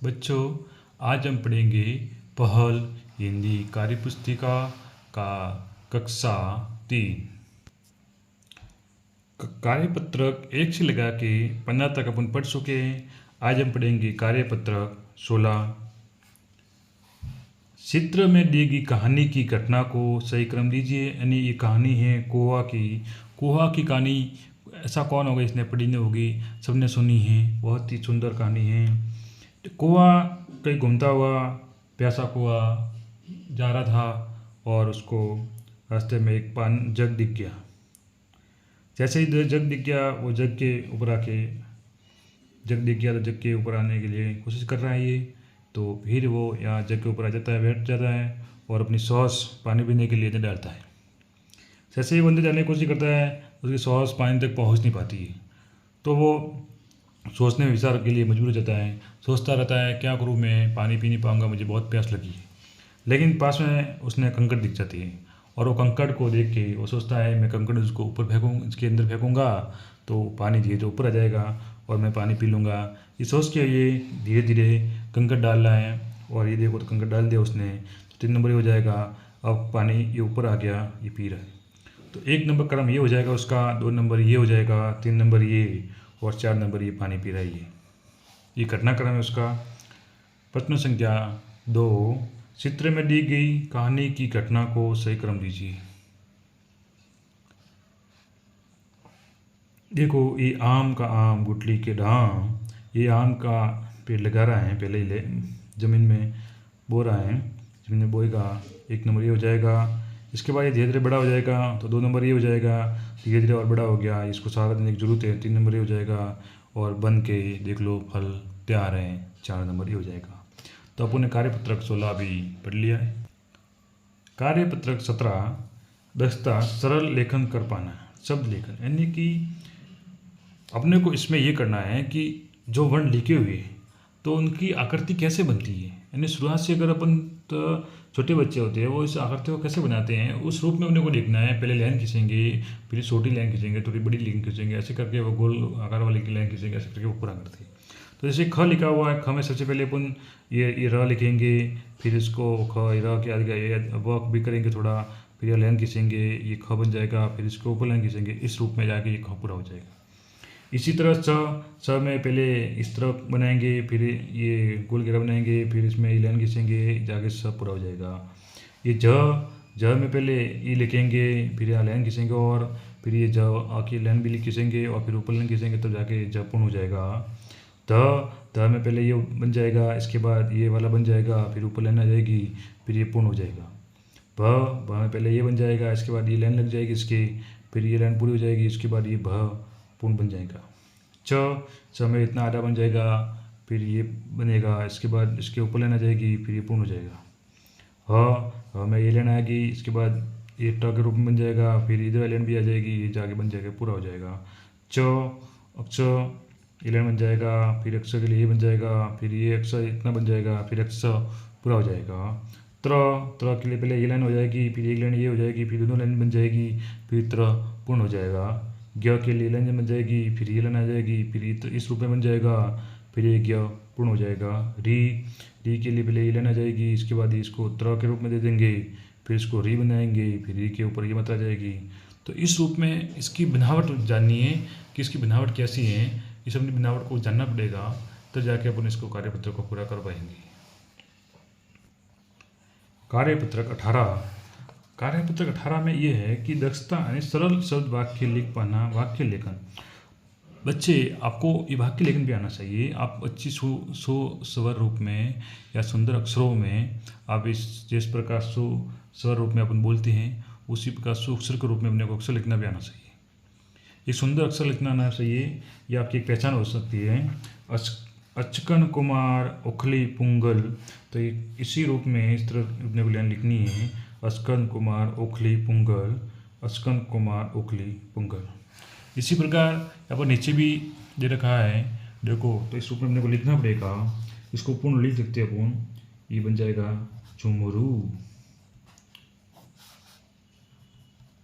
बच्चों, आज हम पढ़ेंगे पहल हिंदी कार्य पुस्तिका का कक्षा 3। कार्यपत्रक 1 से लगा के 15 तक अपन पढ़ चुके हैं। आज हम पढ़ेंगे कार्यपत्रक 16। चित्र में दी गई कहानी की घटना को सही क्रम दीजिए। यानी ये कहानी है कोआ की। कोआ की कहानी ऐसा कौन होगा इसने पढ़ी नहीं होगी, सबने सुनी है। बहुत ही सुंदर कहानी है। कोआ कहीं घूमता हुआ प्यासा कुआ जा रहा था और उसको रास्ते में एक पान जग दिख गया। जैसे ही जग दिख गया, वो जग के ऊपर आके जग दिख गया तो जग के ऊपर आने के लिए कोशिश कर रहा है ये। तो फिर वो यहाँ जग के ऊपर आ जाता है, बैठ जाता है और अपनी सॉस पानी पीने के लिए डालता है। जैसे ही बंदे जाने की कोशिश करता है, उसकी सॉस पानी तक पहुँच नहीं पाती है। तो वो सोचने विचार के लिए मजबूर हो जाता है। सोचता रहता है क्या करूँ, मैं पानी पी नहीं पाऊँगा, मुझे बहुत प्यास लगी है। लेकिन पास में उसने कंकड़ दिख जाती है और वो कंकड़ को देख के वो सोचता है मैं कंकड़ उसको ऊपर फेंकूँ, इसके अंदर फेंकूँगा तो पानी धीरे धीरे ऊपर आ जाएगा और मैं पानी पी लूँगा। ये सोच के ये धीरे धीरे कंकड़ डाल रहा है और ये देखो तो कंकड़ डाल दिया उसने, तो 3 नंबर ही हो जाएगा। अब पानी ये ऊपर आ गया, ये पी रहा है। तो 1 नंबर क्रम ये हो जाएगा उसका, 2 नंबर ये हो जाएगा, 3 नंबर ये और 4 नंबर ये पानी पी रहा है। ये घटनाक्रम है उसका। प्रश्न संख्या 2, चित्र में दी गई कहानी की घटना को सही क्रम दीजिए। देखो ये आम का आम गुठली के ढाम, ये आम का पेड़ लगा रहा है, पहले ही ज़मीन में बो रहा है। ज़मीन में बोएगा, 1 नंबर ये हो जाएगा। इसके बाद ये धीरे धीरे बड़ा हो जाएगा तो 2 नंबर ये हो जाएगा। धीरे धीरे और बड़ा हो गया, इसको सारा देने की जरूरत है, 3 नंबर ये हो जाएगा। और बन के देख लो फल तैयार है, 4 नंबर ये हो जाएगा। तो अपन ने कार्यपत्रक 16 भी पढ़ लिया है। कार्यपत्रक 17, दक्षता सरल लेखन कर पाना, शब्द लेखन। यानी कि अपने को इसमें ये करना है कि जो वर्ण लिखे हुए हैं तो उनकी आकृति कैसे बनती है। यानी शुरुआत से अगर अपन तो छोटे बच्चे होते हैं वो इस आकृति को कैसे बनाते हैं उस रूप में अपने को लिखना है। पहले लाइन खींचेंगे, फिर छोटी लाइन खींचेंगे, थोड़ी बड़ी लाइन खींचेंगे, ऐसे करके वो गोल आकार वाली की लाइन खींचेंगे, ऐसे करके वो पूरा करते हैं। तो जैसे ख लिखा हुआ है, ख में सबसे पहले अपन ये र लिखेंगे, फिर इसको ख र के आगे ये वर्क भी करेंगे थोड़ा, फिर ये लाइन खींचेंगे, ये ख बन जाएगा, फिर इसको ऊपर लाइन खींचेंगे, इस रूप में जाके ये ख पूरा हो जाएगा। इसी तरह स में पहले इस तरह बनाएंगे, फिर ये गोल घेरा बनाएंगे, फिर इसमें ये लाइन खींचेंगे, जाके स पूरा हो जाएगा। ये ज में पहले ये लिखेंगे, फिर यहाँ लाइन खींचेंगे और फिर ये ज आके लाइन भी खींचेंगे और फिर ऊपर लाइन खींचेंगे तो जाके ज पूर्ण हो जाएगा। द में पहले ये बन जाएगा, इसके बाद ये वाला बन जाएगा, फिर ऊपर लाइन आ जाएगी, फिर ये पूर्ण हो जाएगा। भ में पहले ये बन जाएगा, इसके बाद ये लाइन लग जाएगी इसके, फिर ये लाइन पूरी हो जाएगी, इसके बाद ये भ पूर्ण बन जाएगा। च में इतना आधा बन जाएगा, फिर ये बनेगा, इसके बाद इसके ऊपर लाइन आ जाएगी, फिर ये पूर्ण हो जाएगा। ह में ये लाइन आएगी, इसके बाद ये ट के रूप में बन जाएगा, फिर इधर लाइन भी आ जाएगी, ये जाके बन जाएगा, पूरा हो जाएगा। अक्ष ये लाइन बन जाएगा, फिर अक्ष के लिए ये बन जाएगा, फिर ये अक्ष इतना बन जाएगा, फिर अक्ष पूरा हो जाएगा। त्र के लिए पहले ये लाइन हो जाएगी, फिर एक लाइन ये हो जाएगी, फिर दोनों लाइन बन जाएगी, फिर त्र पूर्ण हो जाएगा। ज्ञ के लिए लाइन बन जाएगी, फिर ये लाइन आ जाएगी, फिर ये इस रूप में बन जाएगा, फिर ये ज्ञ पूर्ण हो जाएगा। री के लिए पहले ये लाइन आ जाएगी, इसके बाद इसको त्र के रूप में दे देंगे, फिर इसको री बनाएंगे, फिर री के ऊपर ये मात्रा आ जाएगी। तो इस रूप में इसकी बनावट जाननी है कि इसकी बनावट कैसी है। इस अपनी बनावट को जानना पड़ेगा, तो जाके अपन इसको कार्यपत्र को पूरा कर पाएंगे। कार्यपत्रक 18, कार्यपत्रक 18 में ये है कि दक्षता यानी सरल शब्द वाक्य लिख पाना, वाक्य लेखन। बच्चे आपको ये वाक्य लेखन भी आना चाहिए। आप अच्छी स्वर रूप में या सुंदर अक्षरों में आप इस जिस प्रकार स्वर रूप में अपन बोलते हैं उसी प्रकार अक्षर के रूप में अपने को अक्षर लिखना भी आना चाहिए। एक सुंदर अक्षर लिखना आना चाहिए, ये आपकी एक पहचान हो सकती है। अचकन कुमार उखली पुंगल, तो इसी रूप में इस तरह अपने को लाइन लिखनी है। अस्कन कुमार उखली पुंगल, अस्कन कुमार उखली पुंगल। इसी प्रकार यहाँ पर नीचे भी दे रखा है, देखो, तो इस रूप में अपने को लिखना पड़ेगा। इसको पूर्ण लिख सकते हैं अपन, ये बन जाएगा झुमरू,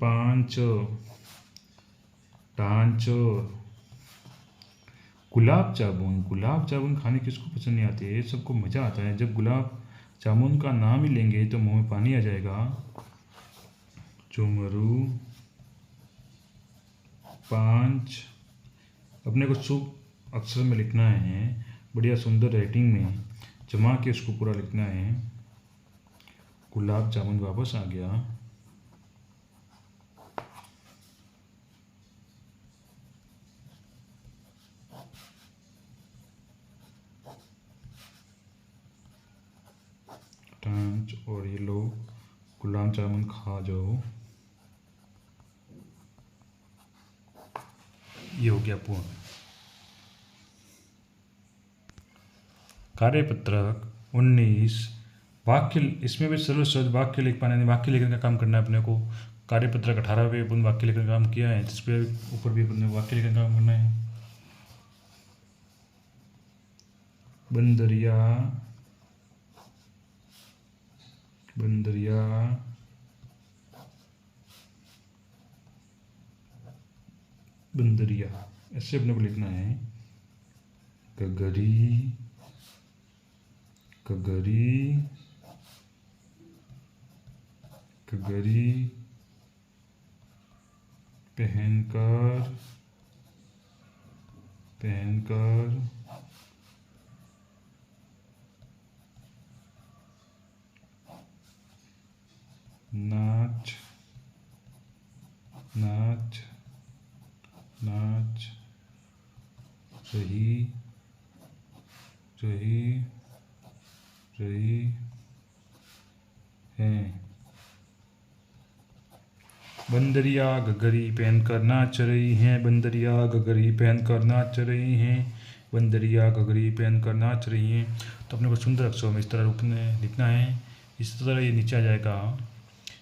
पांच, टांच, गुलाब जामुन खाने किसको पसंद नहीं आते, सबको मज़ा आता है। जब गुलाब जामुन का नाम ही लेंगे तो मुंह में पानी आ जाएगा। चुमरू 5 अपने को शुभ अक्षर में लिखना है, बढ़िया सुंदर राइटिंग में जमा के उसको पूरा लिखना है। गुलाब जामुन वापस आ गया। टांच और ये लो गुलाब जामुन खा जाओ। ये हो गया पूर्ण। कार्यपत्रक 19 वाक्य, इसमें भी सरल शब्द वाक्य लिख पाने नहीं, वाक्य लिखने का काम करना है अपने को। कार्यपत्रक 18 पे अपन वाक्य लिखने का काम किया है, इस पे ऊपर भी अपन वाक्य लिखने का काम करना है। बंदरिया बंदरिया बंदरिया ऐसे अपने को लिखना है। गगरी गगरी गगरी पहनकर नाच रही है। बंदरिया गगरी पहनकर नाच रही हैं। बंदरिया गगरी पहनकर नाच रही हैं। बंदरिया गगरी पहनकर नाच रही हैं। तो अपने को सुंदर अक्षरों में इस तरह रूप में लिखना है। इस तरह ये नीचे आ जाएगा।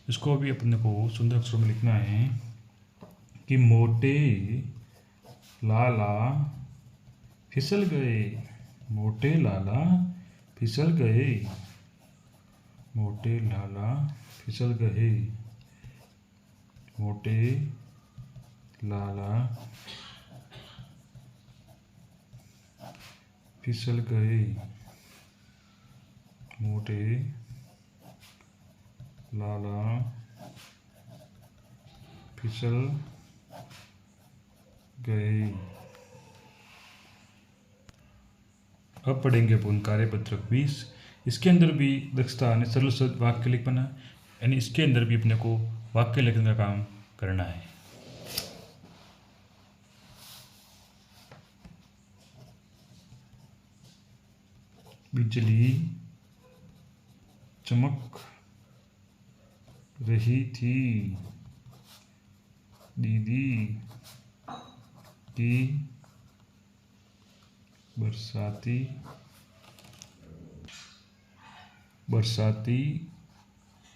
इसको भी अपने को सुंदर अक्षरों में लिखना है कि मोटे लाला फिसल गए। मोटे लाला फिसल गए। मोटे लाला फिसल गए। मोटे लाला फिसल गए। मोटे लाला फिसल गए। अब पढ़ेंगे अपन कार्यपत्रक 20। इसके अंदर भी दक्षता यानी सरल शब्द वाक्य लिख पाना, यानी इसके अंदर भी अपने को वाक्य लिखने का काम करना है। बिजली चमक रही थी। दीदी की बरसाती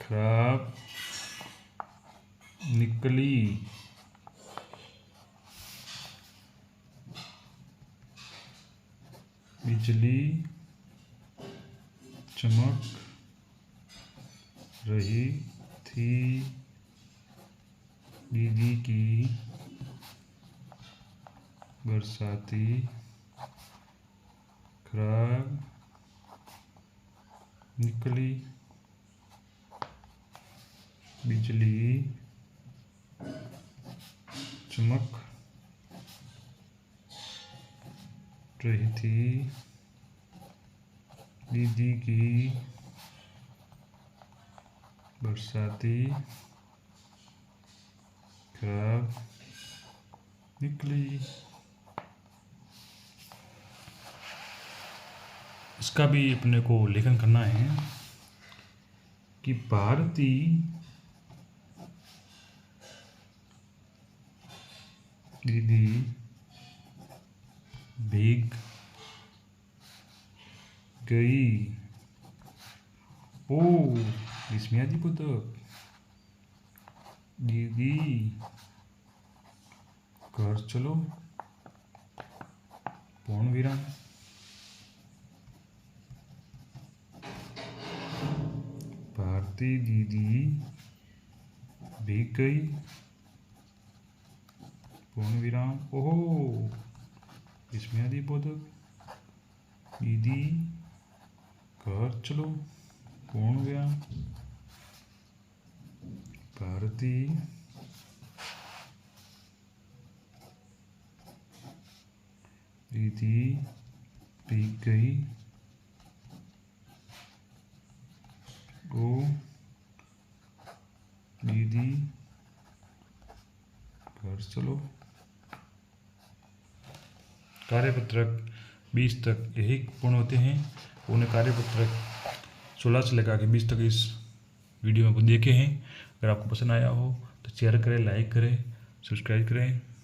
खराब निकली। बिजली चमक रही थी। दीदी की बरसाती खराब निकली। बिजली चमक रही थी। दीदी की बरसाती खराब निकली। इसका भी अपने को लेखन करना है कि भारती दीदी भीग गई। ओ इसमें आदि पुस्तक। दीदी घर चलो पूर्ण विराम। भारती दीदी भीग गई पूर्ण विराम। ओहो इसमें आदि बोधक दीदी घर चलो कौन गया भारती दीदी भीग गई ओ दीदी घर चलो। कार्यपत्रक 20 तक यही पूर्ण होते हैं। उन्हें कार्यपत्रक 16 से लगा के 20 तक इस वीडियो को देखे हैं। अगर आपको पसंद आया हो तो शेयर करें, लाइक करें, सब्सक्राइब करें।